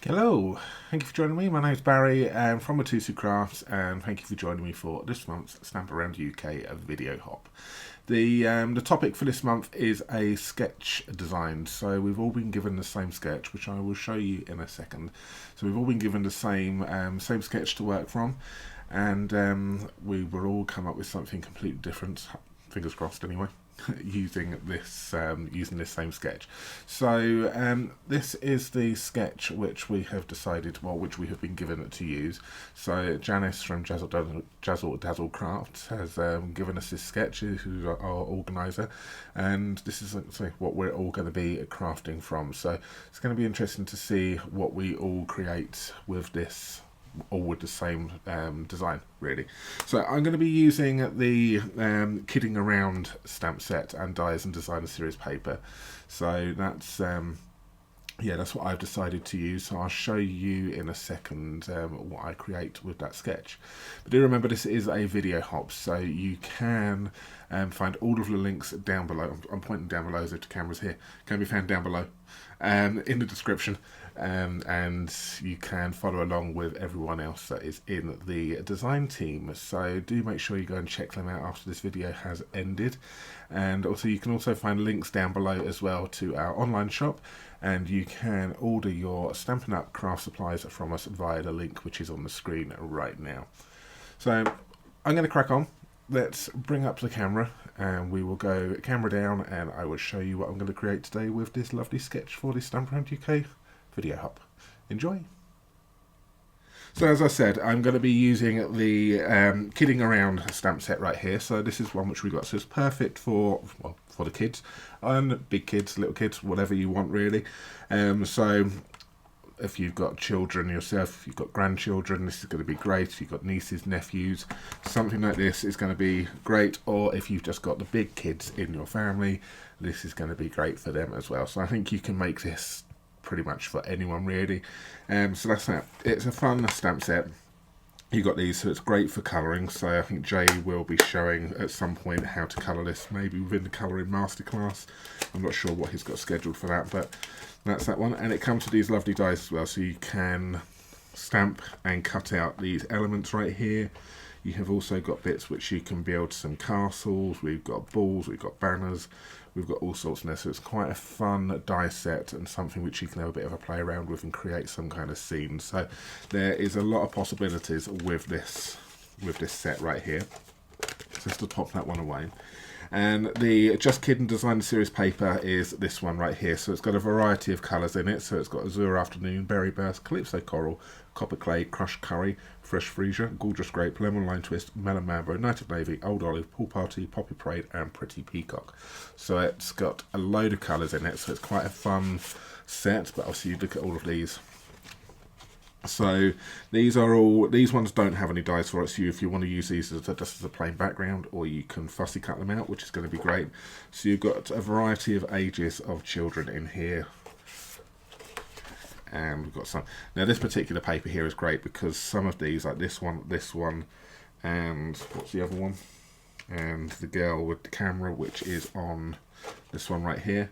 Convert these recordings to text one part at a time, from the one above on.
Hello, thank you for joining me. My name is Barry. I'm from Mitosu Crafts, and thank you for joining me for this month's Stamp Around UK video hop. The topic for this month is a sketch design. So we've all been given the same sketch, which I will show you in a second. So we've all been given the same sketch to work from, and we will all come up with something completely different. Fingers crossed, anyway. using this same sketch. So this is the sketch which we have decided, which we have been given to use. So Janice from Jazzle Dazzle Crafts has given us this sketch, who's our organizer, and this is what we're all going to be crafting from. So it's going to be interesting to see what we all create with this, all with the same design, really. So I'm going to be using the Kidding Around stamp set and dies and designer series paper. So that's that's what I've decided to use. So I'll show you in a second what I create with that sketch. But do remember, this is a video hop, so you can find all of the links down below. I'm pointing down below as if the camera's here. Can be found down below in the description. And you can follow along with everyone else that is in the design team. So do make sure you go and check them out after this video has ended. And also you can also find links down below as well to our online shop, and you can order your Stampin' Up! Craft supplies from us via the link which is on the screen right now. So I'm going to crack on. Let's bring up the camera and we will go camera down, and I will show you what I'm going to create today with this lovely sketch for the Stamp Around UK video hop. Enjoy. So as I said, I'm going to be using the Kidding Around stamp set right here. So this is one which we got. So it's perfect for the kids, and big kids, little kids, whatever you want really. So if you've got children yourself, if you've got grandchildren, this is going to be great. If you've got nieces, nephews, something like this is going to be great. Or if you've just got the big kids in your family, this is going to be great for them as well. So I think you can make this pretty much for anyone really. So that's that. It's a fun stamp set. You got these, so it's great for colouring. So I think Jay will be showing at some point how to colour this, maybe within the colouring masterclass. I'm not sure what he's got scheduled for that, but that's that one. And it comes with these lovely dies as well, so you can stamp and cut out these elements right here. You have also got bits which you can build some castles. We've got balls, we've got banners, we've got all sorts in there. So it's quite a fun die set and something which you can have a bit of a play around with and create some kind of scene. So there is a lot of possibilities with this set right here. Just to pop that one away. And the Just Kidding Designer Series paper is this one right here. So it's got a variety of colours in it. So it's got Azure Afternoon, Berry Burst, Calypso Coral, Copper Clay, Crushed Curry, Fresh Freesia, Gorgeous Grape, Lemon Lime Twist, Melon Mambo, Night of Navy, Old Olive, Pool Party, Poppy Parade and Pretty Peacock. So it's got a load of colours in it. So it's quite a fun set. But obviously you look at all of these. So these ones don't have any dies for it, so if you want to use these just as a plain background, or you can fussy cut them out, which is going to be great. So you've got a variety of ages of children in here, and we've got some. Now this particular paper here is great because some of these, like this one, and what's the other one, and the girl with the camera, which is on this one right here.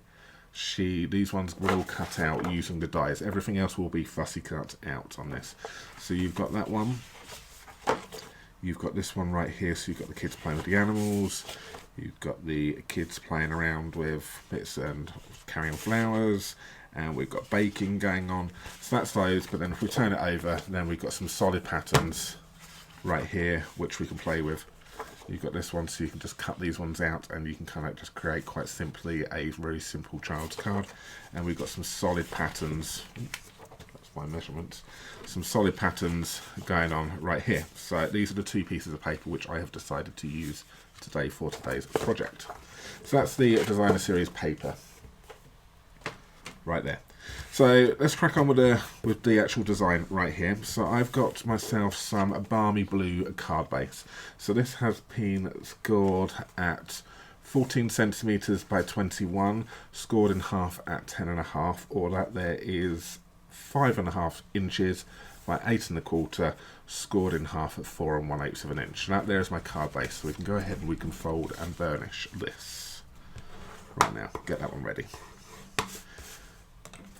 These ones will all cut out using the dies. Everything else will be fussy cut out on this. So you've got that one. You've got this one right here. So you've got the kids playing with the animals. You've got the kids playing around with bits and carrying flowers. And we've got baking going on. So that's those. But then if we turn it over, then we've got some solid patterns right here, which we can play with. You've got this one, so you can just cut these ones out and you can kind of just create quite simply a very simple child's card. And we've got some solid patterns, that's my measurements, some solid patterns going on right here. So these are the two pieces of paper which I have decided to use today for today's project. So that's the designer series paper right there. So let's crack on with the actual design right here. So I've got myself some balmy blue card base. So this has been scored at 14 centimeters by 21, scored in half at 10.5. All that there is 5.5 inches by 8.25, scored in half at 4 1/8 of an inch. And that there is my card base. So we can go ahead and we can fold and burnish this right now. Get that one ready.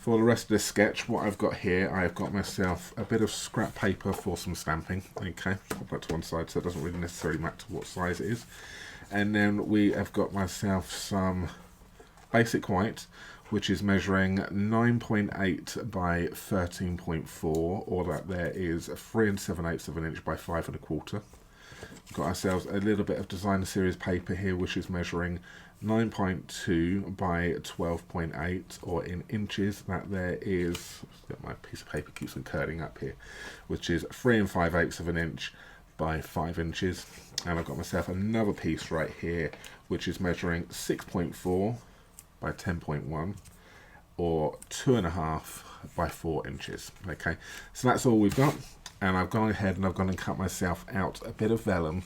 For the rest of this sketch, what I've got here, I've got myself a bit of scrap paper for some stamping. Okay, pop that to one side so it doesn't really necessarily matter what size it is. And then we have got myself some basic white, which is measuring 9.8 by 13.4, or that there is 3 7/8 of an inch by 5 1/4. We've got ourselves a little bit of designer series paper here, which is measuring 9.2 by 12.8, or in inches, that there is, my piece of paper keeps on curling up here, which is 3 5/8 of an inch by 5 inches. And I've got myself another piece right here, which is measuring 6.4 by 10.1, or 2.5 by 4 inches. Okay, so that's all we've got. And I've gone ahead and I've gone and cut myself out a bit of vellum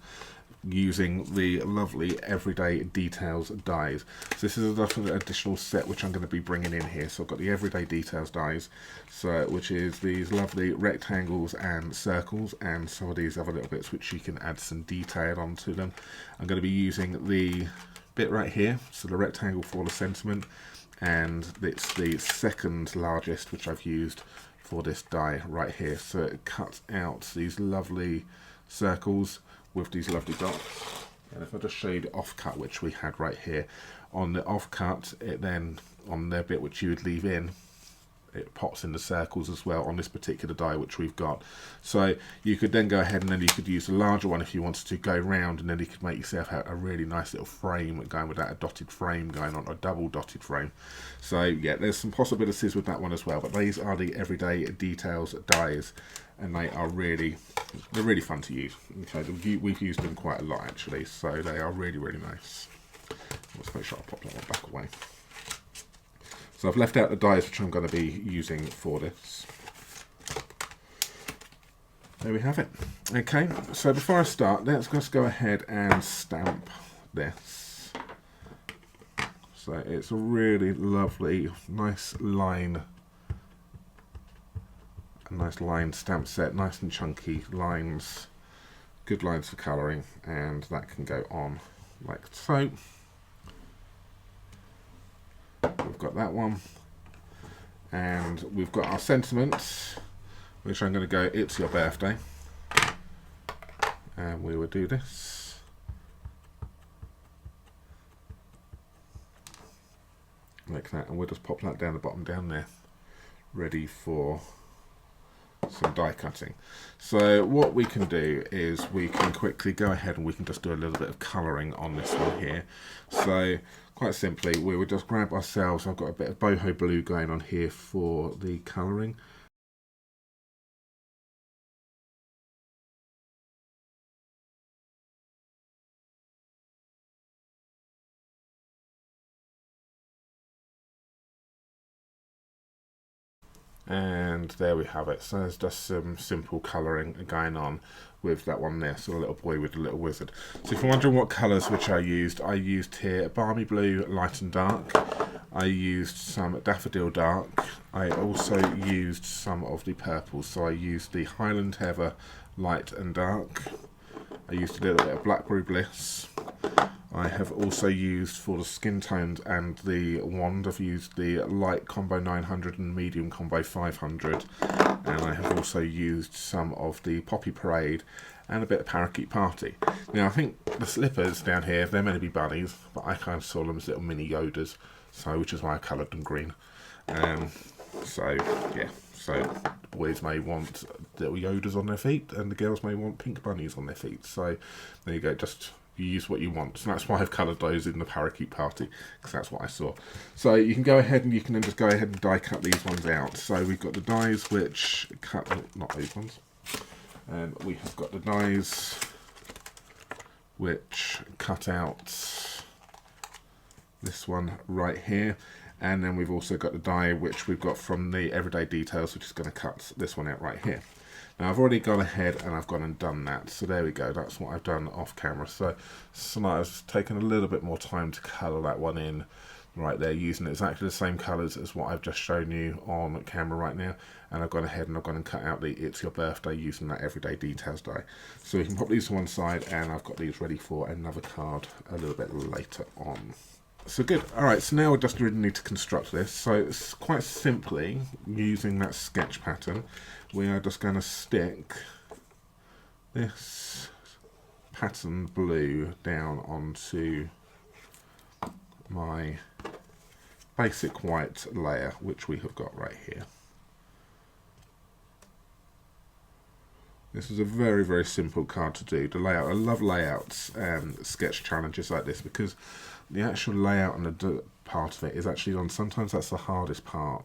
using the lovely Everyday Details dies. So this is an additional set which I'm going to be bringing in here. So I've got the Everyday Details dies, so which is these lovely rectangles and circles, and some of these other little bits which you can add some detail onto them. I'm going to be using the bit right here, so the rectangle for the sentiment, and it's the second largest which I've used for this die right here. So it cuts out these lovely circles with these lovely dots. And if I just show you the offcut which we had right here, on the offcut, it then, on the bit which you would leave in, it pops in the circles as well on this particular die which we've got. So you could then go ahead and then you could use a larger one if you wanted to go round, and then you could make yourself a really nice little frame going with that, a dotted frame going on, a double dotted frame. So yeah, there's some possibilities with that one as well, but these are the Everyday Details dies, and they are they're really fun to use. Okay, we've used them quite a lot actually, so they are really nice. Let's make sure I pop that one back away. So I've left out the dies which I'm going to be using for this. There we have it. Okay, so before I start, let's just go ahead and stamp this. So it's a really lovely, nice line stamp set, nice and chunky lines, good lines for colouring, and that can go on like so. We've got that one, and we've got our sentiments, which I'm going to go, it's your birthday, and we will do this. Like that, and we'll just pop that down the bottom down there, ready for some die cutting. So what we can do is we can quickly go ahead and we can just do a little bit of colouring on this one here. So quite simply, we would just grab ourselves, I've got a bit of boho blue going on here for the colouring. And there we have it. So there's just some simple colouring going on with that one there, so a little boy with a little wizard. So if you're wondering what colours which I used here balmy blue, light and dark. I used some daffodil dark. I also used some of the purples, so I used the Highland Heather light and dark. I used a little bit of Blackberry Bliss. I have also used, for the skin tones and the wand, I've used the light combo 900 and medium combo 500, and I have also used some of the Poppy Parade and a bit of Parakeet Party. Now I think the slippers down here, they're meant to be bunnies, but I kind of saw them as little mini Yodas, so which is why I coloured them green. So yeah, so the boys may want little Yodas on their feet and the girls may want pink bunnies on their feet, so there you go, just you use what you want. So that's why I've coloured those in the Parakeet Party, because that's what I saw. So you can go ahead and you can then just go ahead and die cut these ones out. So we've got the dies which cut, not those ones, and we have got the dies which cut out this one right here, and then we've also got the die which we've got from the Everyday Details, which is going to cut this one out right here. Now I've already gone ahead and I've gone and done that, so there we go, that's what I've done off camera. So I've taken a little bit more time to colour that one in right there, using exactly the same colours as what I've just shown you on camera right now, and I've gone ahead and I've gone and cut out the It's Your Birthday using that Everyday Details die. So we can pop these to one side, and I've got these ready for another card a little bit later on. So good. Alright, so now we just really need to construct this. So it's quite simply, using that sketch pattern, we are just going to stick this pattern blue down onto my basic white layer, which we have got right here. This is a very, very simple card to do. The layout, I love layouts and sketch challenges like this because the actual layout and the part of it is actually on. Sometimes that's the hardest part,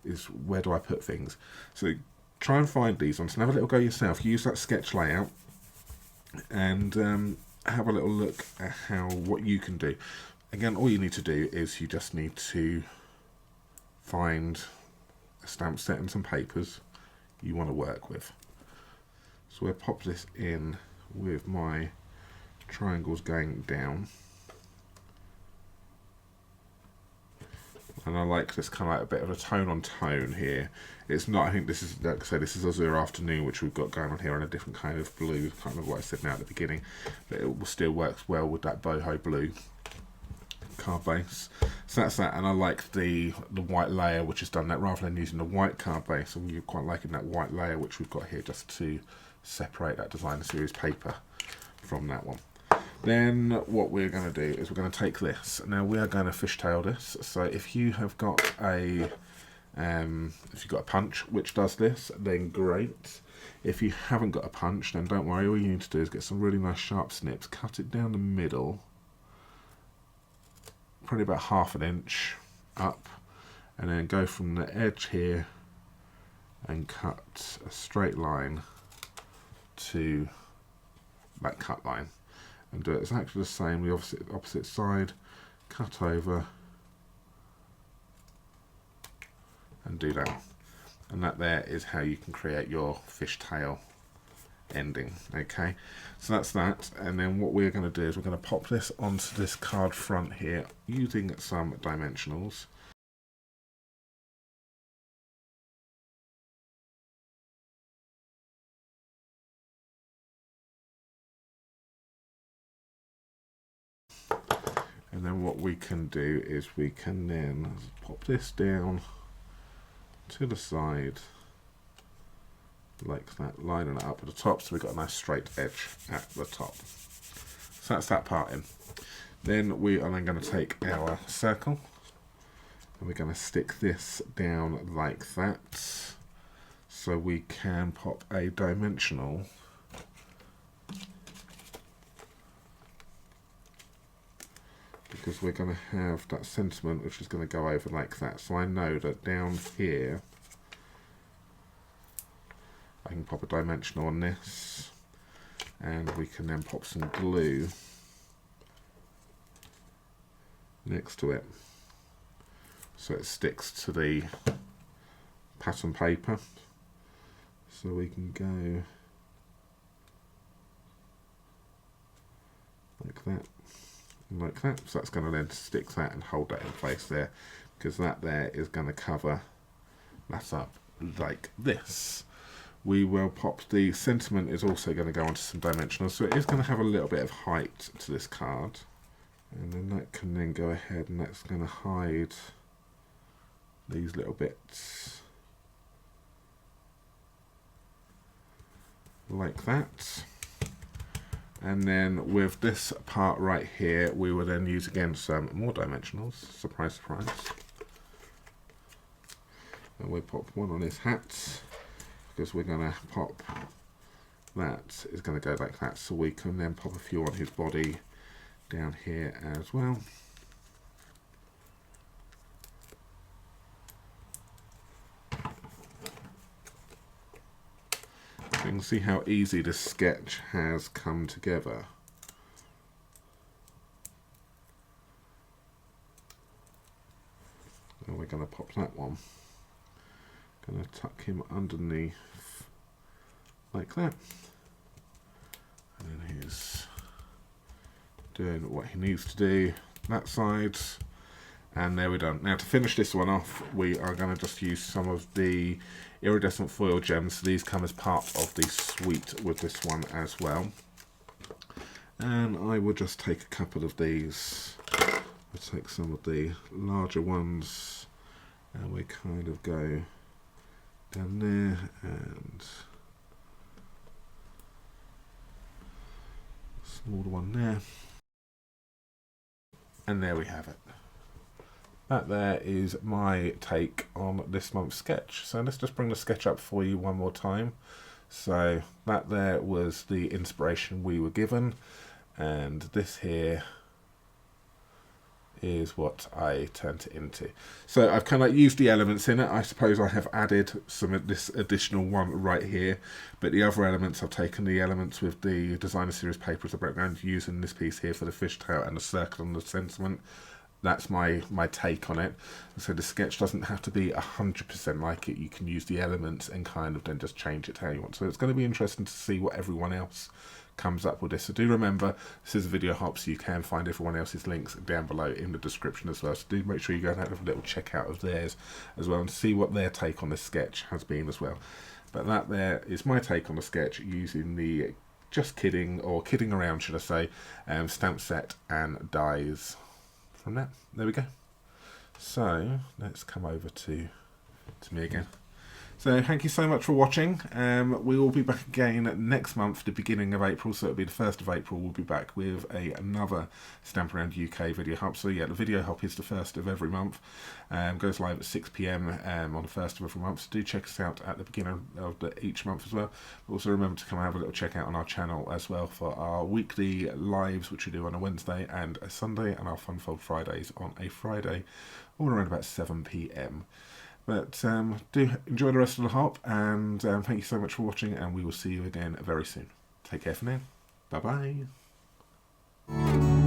is where do I put things. So try and find these ones and have a little go yourself. Use that sketch layout and have a little look at what you can do. Again, all you need to do is you just need to find a stamp set and some papers you want to work with. So we'll pop this in with my triangles going down. And I like this kind of like a bit of a tone on tone here. It's not, I think this is, like I say, this is Azure Afternoon, which we've got going on here in a different kind of blue. I can't remember what I said now at the beginning, but it will still works well with that boho blue card base. So that's that, and I like the white layer which has done that rather than using the white card base. And you're quite liking that white layer which we've got here just to separate that designer series paper from that one. Then what we're going to do is we're going to take this. Now we are going to fishtail this. So if you have got a punch which does this, then great. If you haven't got a punch, then don't worry. All you need to do is get some really nice sharp snips, cut it down the middle, probably about 1/2 inch up, and then go from the edge here and cut a straight line to that cut line. And do it exactly the same, the opposite side, cut over, and do that. And that there is how you can create your fishtail ending. Okay, so that's that. And then what we're going to do is we're going to pop this onto this card front here using some dimensionals. And then what we can do is we can then pop this down to the side like that, lining it up at the top so we've got a nice straight edge at the top. So that's that part in. Then we are then going to take our circle and we're going to stick this down like that so we can pop a dimensional because we're going to have that sentiment which is going to go over like that. So I know that down here I can pop a dimensional on this and we can then pop some glue next to it so it sticks to the pattern paper. So we can go like that. Like that, so that's going to then stick that and hold that in place there, because that there is going to cover that up like this. We will pop the sentiment is also going to go onto some dimensionals, so it is going to have a little bit of height to this card, and then that can then go ahead and that's going to hide these little bits like that. And then with this part right here, we will then use again some more dimensionals. Surprise, surprise. And we'll pop one on his hat because we're going to pop that is going to go like that. So we can then pop a few on his body down here as well. You can see how easy this sketch has come together. And we're going to pop that one. Going to tuck him underneath like that. And then he's doing what he needs to do that side. And there we're done. Now to finish this one off, we are going to just use some of the iridescent foil gems. So these come as part of the suite with this one as well. And I will just take a couple of these we take some of the larger ones and we kind of go down there and smaller one there, and there we have it. That there is my take on this month's sketch. So let's just bring the sketch up for you one more time. So that there was the inspiration we were given, and this here is what I turned it into. So I've kind of used the elements in it. I suppose I have added some of this additional one right here, but the other elements, I've taken the elements with the designer series paper as a background, using this piece here for the fishtail and the circle and the sentiment. That's my take on it. So the sketch doesn't have to be 100% like it. You can use the elements and kind of then just change it how you want. So it's going to be interesting to see what everyone else comes up with this. So do remember, this is a video hop, so you can find everyone else's links down below in the description as well. So do make sure you go and have a little check out of theirs as well and see what their take on this sketch has been as well. But that there is my take on the sketch using the Just Kidding, or Kidding Around should I say, stamp set and dies from that. There we go. So let's come over to me again. So thank you so much for watching. We will be back again next month, the beginning of April. So it'll be the 1st of April. We'll be back with another Stamp Around UK video hop. So yeah, the video hop is the 1st of every month. Goes live at 6 PM on the 1st of every month. So do check us out at the beginning of each month as well. Also remember to come and have a little check out on our channel as well for our weekly lives, which we do on a Wednesday and a Sunday, and our Fun Fold Fridays on a Friday, all around about 7 PM. But do enjoy the rest of the hop, and thank you so much for watching, and we will see you again very soon. Take care for now. Bye bye.